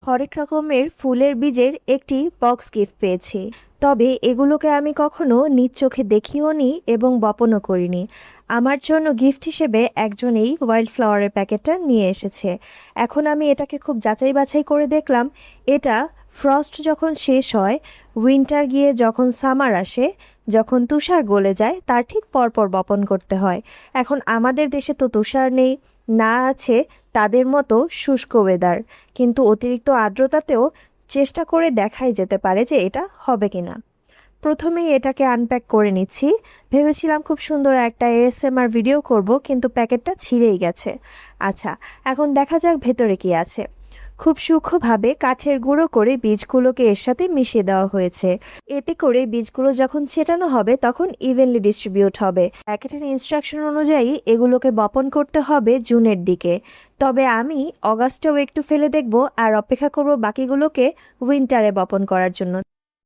হরেক রকমের ফুলের বীজের একটি বক্স গিফট পেয়েছি। তবে এগুলোকে আমি কখনো নিজ চোখে দেখিও নি এবং বপনও করিনি। আমার জন্য গিফট হিসেবে একজন এই ওয়াইল্ড ফ্লাওয়ারের প্যাকেটটা নিয়ে এসেছে। এখন আমি এটাকে খুব যাচাই বাছাই করে দেখলাম, এটা ফ্রস্ট যখন শেষ হয়, উইন্টার গিয়ে যখন সামার আসে, যখন তুষার গলে যায় তার ঠিক পরপর বপন করতে হয়। এখন আমাদের দেশে তো তুষার নেই, না আছে তাদের মতো শুষ্ক ওয়েদার, কিন্তু অতিরিক্ত আর্দ্রতাতেও চেষ্টা করে দেখাই যেতে পারে যে এটা হবে কিনা। প্রথমেই এটাকে আনপ্যাক করে নিচ্ছি। ভেবেছিলাম খুব সুন্দর একটা এএসএমআর ভিডিও করব, কিন্তু প্যাকেটটা ছিঁড়েই গেছে। আচ্ছা, এখন দেখা যাক ভেতরে কি আছে। খুব সূক্ষ্মভাবে কাঠের গুঁড়ো করে বীজগুলোকে এর সাথে মিশিয়ে দেওয়া হয়েছে। এতে করে বীজগুলো যখন ছেটানো হবে তখন ইভেনলি ডিস্ট্রিবিউট হবে। প্যাকেটের ইনস্ট্রাকশন অনুযায়ী এগুলোকে বপন করতে হবে জুনের দিকে। তবে আমি অগাস্টেও একটু ফেলে দেখব আর অপেক্ষা করব বাকিগুলোকে উইন্টারে বপন করার জন্য।